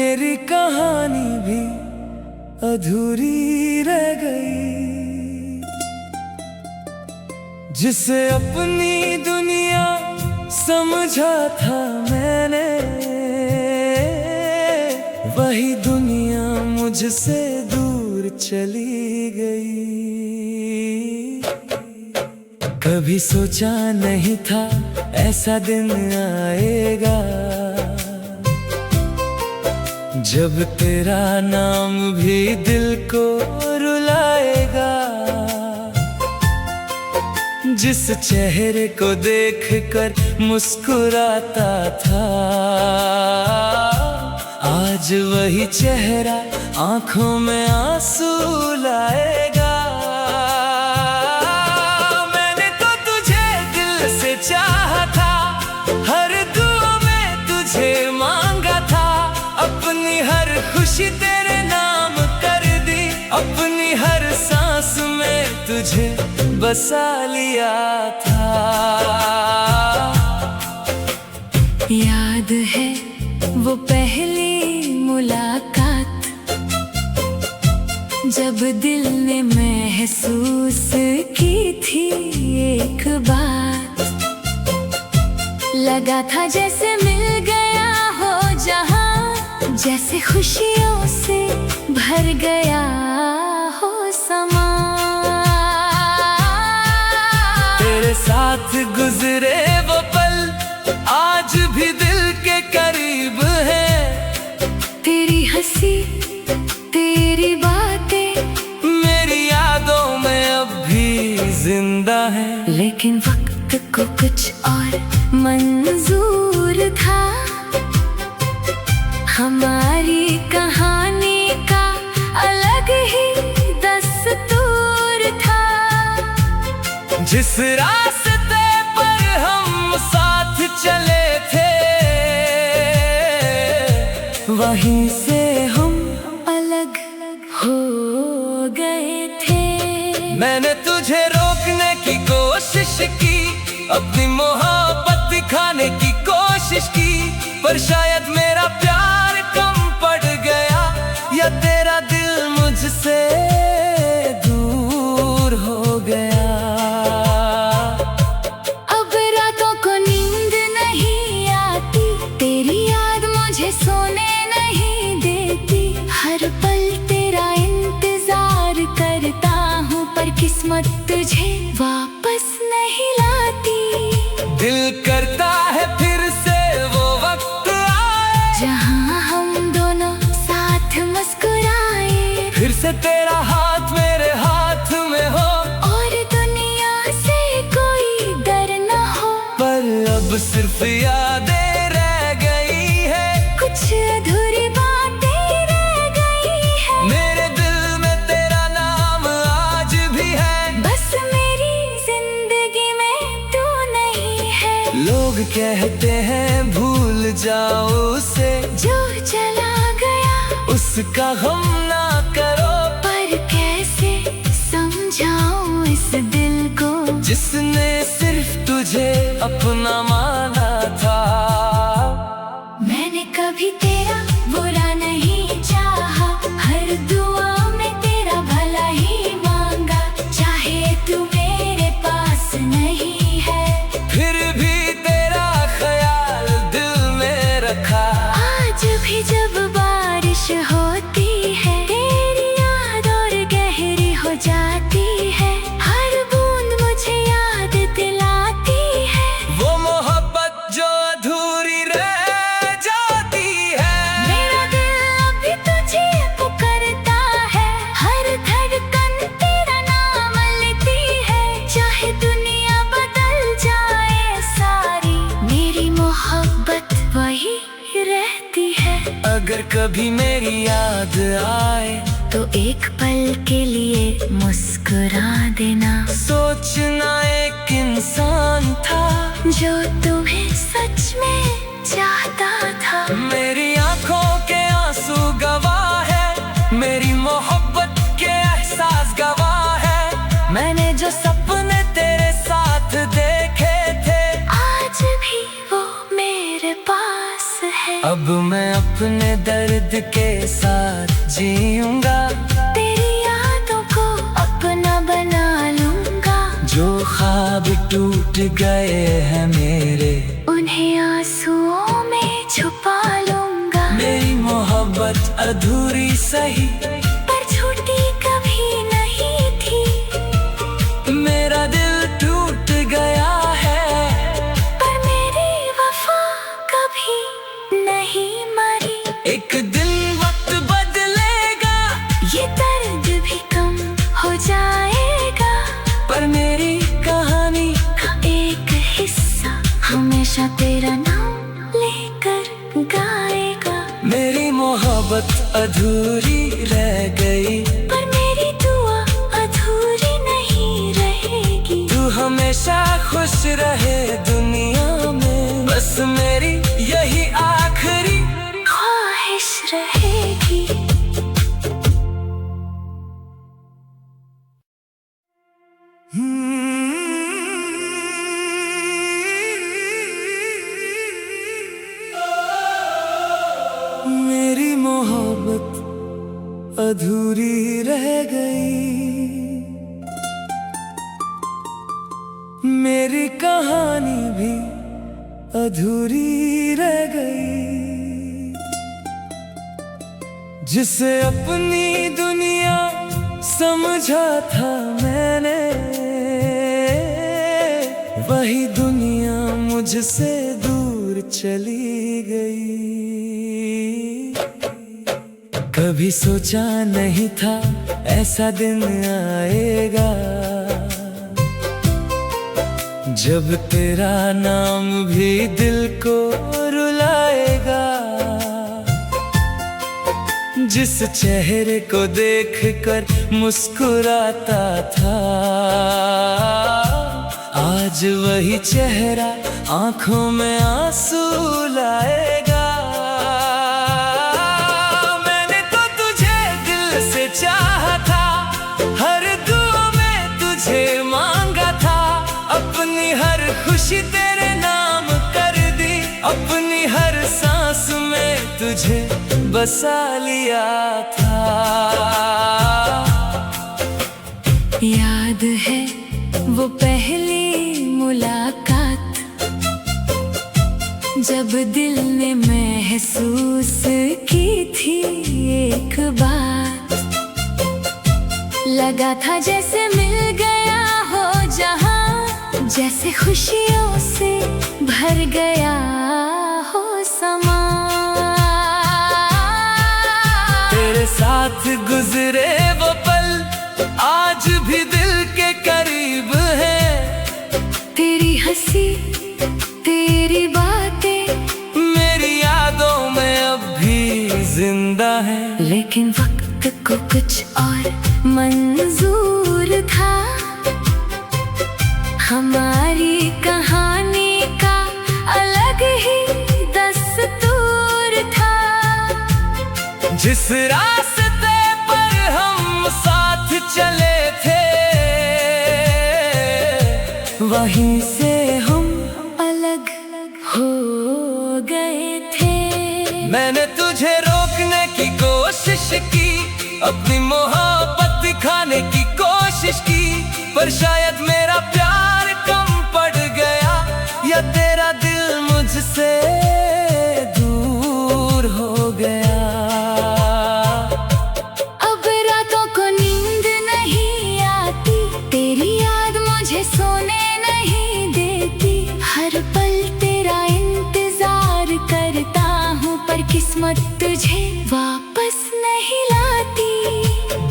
मेरी कहानी भी अधूरी रह गई। जिसे अपनी दुनिया समझा था मैंने, वही दुनिया मुझसे दूर चली गई। कभी सोचा नहीं था ऐसा दिन आएगा, जब तेरा नाम भी दिल को रुलाएगा। जिस चेहरे को देखकर मुस्कुराता था, आज वही चेहरा आंखों में आंसू लाएगा। मैंने तो तुझे दिल से चाहा था, हर दुआ में तुझे मांगा था। अपनी हर खुशी तेरे नाम कर दी, अपनी हर सांस में तुझे बसा लिया था। याद है वो पहली मुलाकात, जब दिल ने महसूस की थी एक बात। लगा था जैसे मिल गया हो जहां, जैसे खुशियों से भर गया हो समा। तेरे साथ गुजरे वो पल आज भी दिल के करीब है। तेरी हंसी तेरी बातें मेरी यादों में अब भी जिंदा है। लेकिन वक्त को कुछ और मंजूर था, हमारी कहानी का अलग ही दस्तूर था। जिस रास्ते पर हम साथ चले थे, वहीं से हम अलग हो गए थे। मैंने तुझे रोकने की कोशिश की, अपनी मोहब्बत दिखाने की कोशिश की, पर शायद मेरा प्यार कम पड़ गया, या तेरा दिल मुझसे दूर हो गया। अब रातों को नींद नहीं आती, तेरी याद मुझे सोने नहीं देती। हर पल तेरा इंतजार करता हूँ, पर किस्मत तुझे वापस नहीं लाती। दिल करता है फिर से वो वक्त आए, जहाँ हम दोनों साथ मुस्कुराए। फिर से तेरा हाथ मेरे हाथ में हो, और दुनिया से कोई डर न हो। पर अब सिर्फ यादें रह गई है, कुछ अधूरी बातें रह गई है। मेरे दिल में तेरा नाम आज भी है, बस मेरी जिंदगी में तू नहीं है। लोग कहते हैं भूल जाओ उसे, जो चला गया उसका गम ना करो। पर कैसे समझाऊं इस दिल को, जिसने सिर्फ तुझे अपना माना था। मैंने कभी तेरा बुरा नहीं चाहा, हर दुआ में तेरा भला ही मांगा। चाहे तू मेरे पास नहीं है, फिर भी तेरा ख्याल दिल में रखा। आज भी जब बारिश होती है, तेरी याद और गहरी हो जाती है। हर बूंद मुझे याद दिलाती है, वो मोहब्बत जो अधूरी रह जाती है। मेरा दिल अभी तुझे पुकारता है, हर धड़कन तेरा नाम लेती है। चाहे दुनिया बदल जाए सारी, मेरी मोहब्बत वही रहती है। अगर कभी मेरी याद आए, तो एक पल के लिए मुस्कुरा देना। सोचना एक इंसान था, जो तुम्हें सच में चाहता था। मेरी आंखों के आंसू गवाह है, मेरी मोहब्बत के एहसास गवाह है। मैंने जो सपने तेरे साथ देखे थे, आज भी वो मेरे पास है। अब मैं अपने दर्द के साथ जीऊंगा, तेरी यादों को अपना बना लूंगा। जो ख्वाब टूट गए हैं मेरे, उन्हें आंसुओं में छुपा लूंगा। मेरी मोहब्बत अधूरी सही, पर छूटी कभी नहीं थी। मेरा दिल टूट गया है, पर मेरी वफा कभी नहीं मरी। एक दिन वक्त बदलेगा, ये दर्द भी कम हो जाएगा। पर मेरी कहानी का एक हिस्सा हमेशा तेरा नाम लेकर गाएगा। मेरी मोहब्बत अधूरी रह गई, पर मेरी दुआ अधूरी नहीं रहेगी। तू हमेशा खुश रहे दुनिया में, बस मेरी यही आखिरी ख्वाहिश रहेगी। मेरी मोहब्बत अधूरी रह गई, मेरी कहानी भी अधूरी रह गई। जिसे अपनी दुनिया समझा था मैंने, वही दुनिया मुझसे दूर चली गई। कभी सोचा नहीं था ऐसा दिन आएगा, जब तेरा नाम भी दिल को रुलाएगा। जिस चेहरे को देखकर मुस्कुराता था, आज वही चेहरा आंखों में आंसू लाएगा। मैंने तो तुझे दिल से चाहा था, हर दुआ में तुझे मांगा था। अपनी हर खुशी तेरे नाम कर दी, अपनी हर सांस में तुझे बसा लिया था। याद है वो पहली मुलाकात, जब दिल ने महसूस की थी एक बात। लगा था जैसे मिल गया हो जहां, जैसे खुशियों से भर गया हो समा। तेरे साथ गुजरे वो पल आज भी दिल के करीब है। तेरी हंसी तेरी बातें मेरी यादों में अब भी जिंदा है। लेकिन वक्त को कुछ और मंजूर था, हमारी कहानी का अलग ही दस्तूर था। जिस रास्ते पर हम साथ चले थे, वहीं से हम अलग हो गए थे। मैंने तुझे रोकने की कोशिश की, अपनी मोहब्बत दिखाने की कोशिश की, पर शायद मेरा प्यार कम पड़ गया, या तेरा दिल मुझसे दूर हो गया। अब रातों को नींद नहीं आती, तेरी याद मुझे सोने नहीं देती। हर पल तेरा इंतजार करता हूँ, पर किस्मत तुझे वापस नहीं लाती।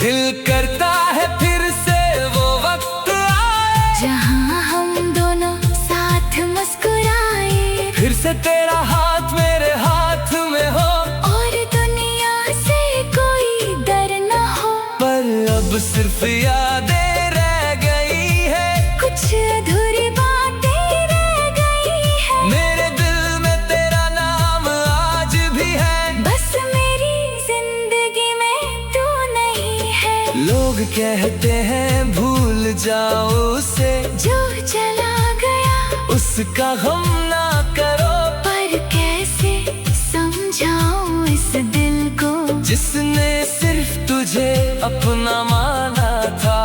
दिल करता है फिर से वो वक्त आए, जहाँ हम दोनों साथ मुस्कुराए। फिर से तेरा हाथ मेरे हाथ में हो, और दुनिया से कोई डर न हो। पर अब सिर्फ यादें रह गई है, कुछ अधूरी बातें रह गई है। मेरे दिल में तेरा नाम आज भी है, बस मेरी जिंदगी में तू नहीं है। लोग कहते हैं भूल जाओ उसे, जो चला गया उसका गम ना करो। पर कैसे समझ अपना माना था।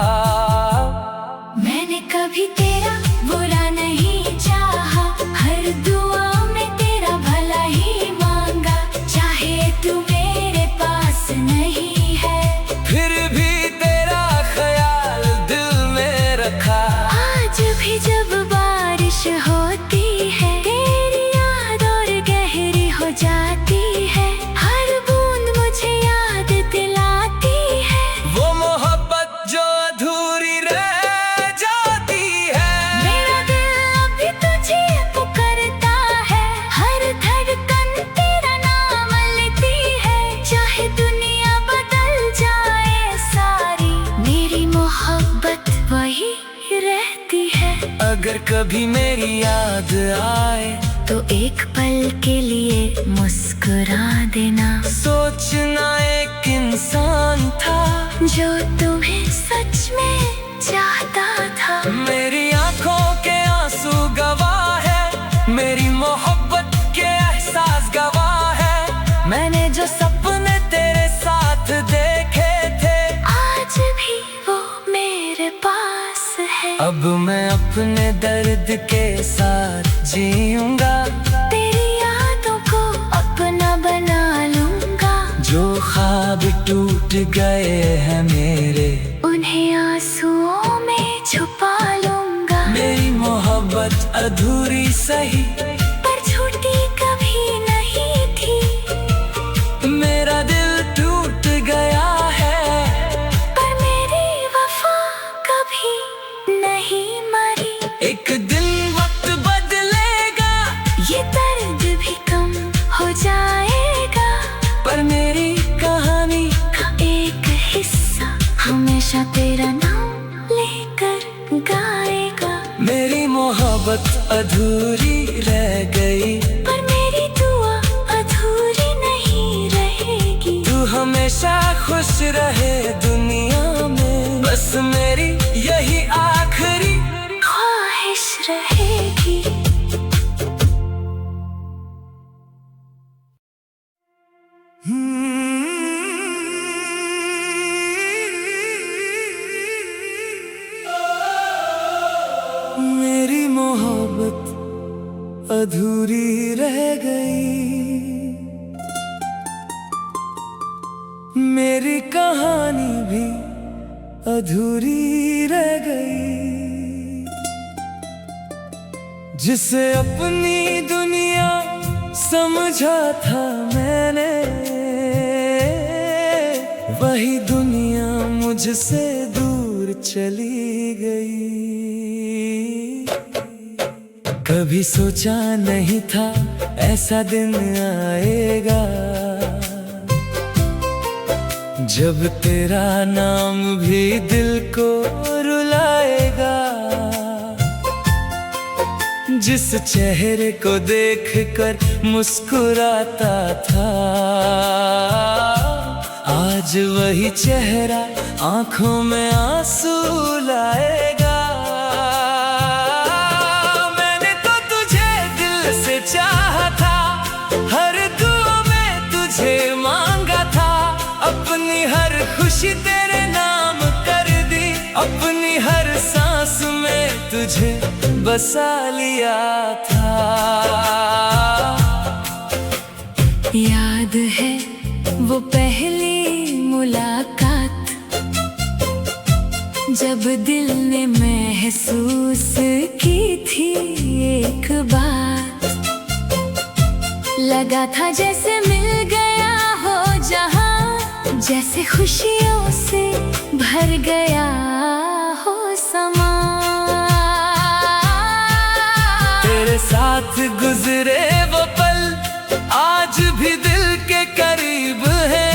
मैंने कभी तेरा बुरा नहीं चाहा, हर दुआ में तेरा भला ही मांगा। चाहे तू मेरे पास नहीं है, फिर भी तेरा ख्याल दिल में रखा। आज भी जब बारिश होती है, तेरी याद और गहरी हो जाती है। हर बूंद मुझे याद दिलाती है, वो मोहब्बत जो अधूरी रह जाती है। मेरा दिल अभी तुझे पुकारता है, हर धड़कन तेरा नाम लेती है। चाहे दुनिया बदल जाए सारी, मेरी मोहब्बत वही रहती है। अगर कभी मेरी याद आए तो एक पल के लिए मुस्कुरा देना। सोचना एक इंसान था जो तुम्हें सच में चाहता था। मेरी आंखों के आंसू गवाह है, मेरी मोहब्बत के एहसास गवाह है। मैंने जो सपने तेरे साथ देखे थे, आज भी वो मेरे पास है। अब मैं अपने दर्द के साथ जीऊंगा, तेरी यादों को अपना बना लूंगा। जो ख्वाब टूट गए हैं मेरे, उन्हें आंसुओं में छुपा लूंगा। मेरी मोहब्बत अधूरी सही, पर छूटी कभी नहीं थी। मेरा दिल टूट गया है, पर मेरी वफा कभी नहीं मरी। एक दिन वक्त बदलेगा, ये दर्द भी कम हो जाएगा। पर मेरी कहानी का एक हिस्सा हमेशा तेरा नाम लेकर गाएगा। मेरी मोहब्बत अधूरी रह गई, पर मेरी दुआ अधूरी नहीं रहेगी। तू हमेशा खुश रहे दुनिया में, बस मेरी यही आखिरी ख्वाहिश रहेगी। मेरी मोहब्बत अधूरी रह गई, मेरी कहानी भी अधूरी रह गई। जिसे अपनी दुनिया समझा था मैंने, वही दुनिया मुझसे दूर चली गई। कभी सोचा नहीं था ऐसा दिन आएगा, जब तेरा नाम भी दिल को रुलाएगा। जिस चेहरे को देखकर मुस्कुराता था, आज वही चेहरा आंखों में आंसू लाएगा। मैंने तो तुझे दिल से चाहा था, हर दुआ में तुझे मांगा था। अपनी हर खुशी तेरे नाम कर दी, अपनी हर सांस में तुझे बसा लिया था। याद है वो पहली मुलाकात, जब दिल ने महसूस की थी एक बात। लगा था जैसे मिल गया हो जहां, जैसे खुशियों से भर गया हो समा। तेरे साथ गुजरे वो पल आज भी दिल के करीब है।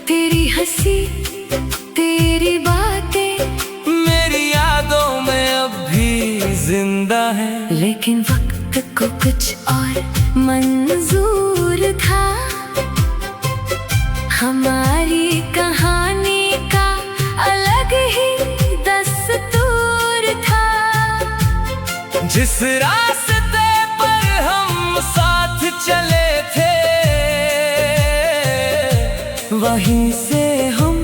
तेरी हंसी तेरी बातें मेरी यादों में अब भी जिंदा है। लेकिन वक्त को कुछ और मंजूर था, हमारी कहानी का अलग ही दस्तूर था। जिस रास्ते पर हम साथ चले थे, वहीं से हम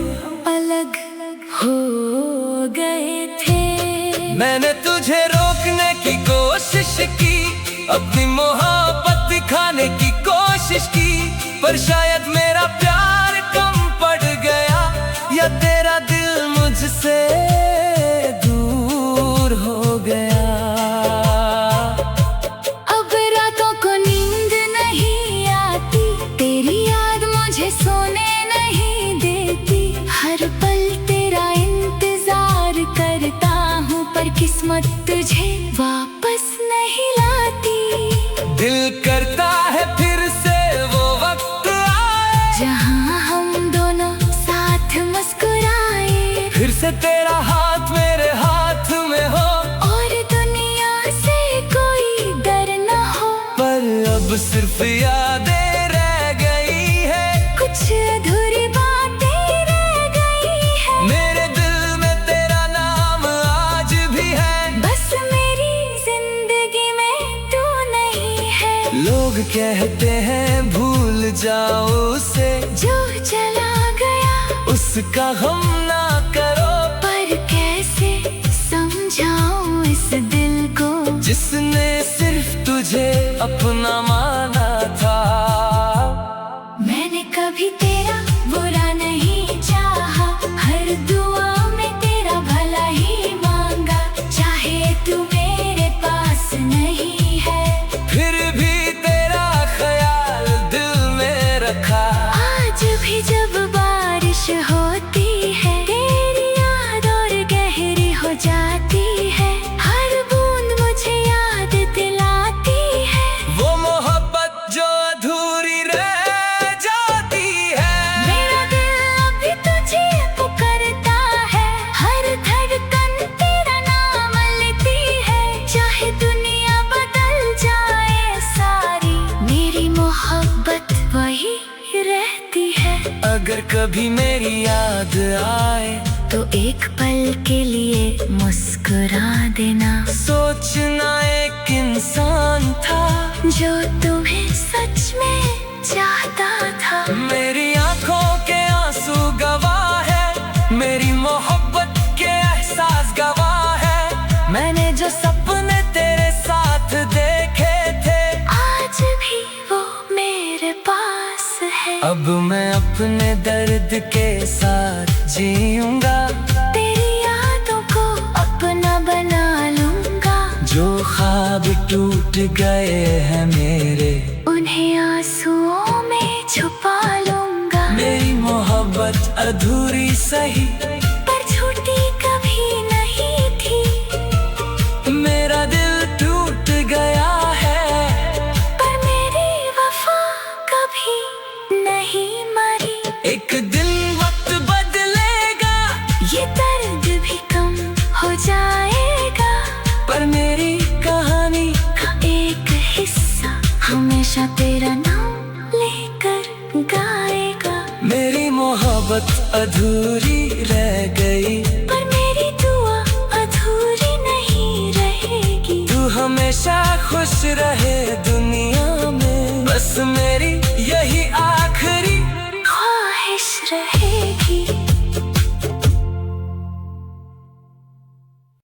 अपनी मोहब्बत दिखाने की कोशिश की, पर शायद मेरा प्यार कम पड़ गया, या तेरा दिल मुझसे दूर हो गया। अब रातों को नींद नहीं आती, तेरी याद मुझे सोने नहीं देती। हर पल तेरा इंतजार करता हूँ, पर किस्मत तुझे वापस नहीं लाती। दिल करता है फिर से वो वक्त आए, जहाँ हम दोनों साथ मुस्कुराए। फिर से तेरा हाथ मेरे हाथ में हो, और दुनिया से कोई डर न हो। पर अब सिर्फ यादें रह गई है, कुछ अधूरी बातें रह गई है। मेरे दिल में तेरा नाम आज भी है, बस मेरी जिंदगी में तू नहीं है। लोग कहते हैं भूल जाओ उसे, जो चला गया उसका गम ना करो, पर कैसे समझाऊं इस दिल को, जिसने सिर्फ तुझे अपना माना था। मैंने कभी तेरा बुरा नहीं चाहा, हर दुआ में तेरा भला ही मांगा। चाहे तू मेरे पास नहीं है, फिर भी तेरा ख्याल दिल में रखा। आज भी जब बारिश होती है, तेरी याद और गहरी हो जाती है। हर बूंद मुझे याद दिलाती है, वो मोहब्बत जो अधूरी रह जाती है। मेरा दिल अभी तुझे पुकारता है, हर धड़कन तेरा नाम लेती है। चाहे दुनिया बदल जाए सारी, मेरी मोहब्बत वही रहती है। अगर कभी मेरी याद आए, तो एक पल के लिए मुस्कुरा देना। सोचना एक इंसान था जो तुम्हें सच में चाहता था। मेरी आंखों के आंसू गवाह है, मेरी मोहब्बत के एहसास गवाह है। मैंने जो सपने तेरे साथ देखे थे, आज भी वो मेरे पास है। अब मैं अपने दर्द के साथ जीऊंगा, तेरी यादों को अपना बना लूंगा। जो ख्वाब टूट गए हैं मेरे, उन्हें आंसुओं में छुपा लूंगा। मेरी मोहब्बत अधूरी सही, पर छूटी कभी नहीं थी। मेरा दिल टूट गया है, पर मेरी वफा कभी नहीं मरी। एक दिन वक्त बदलेगा, ये दर्द भी कम हो जाएगा, पर मेरी कहानी का एक हिस्सा हमेशा तेरा नाम लेकर गाएगा। मेरी मोहब्बत अधूरी रह गई, पर मेरी दुआ अधूरी नहीं रहेगी। तू हमेशा खुश रहे दुनिया में, बस मेरी यही आखिरी ख्वाहिश रहे।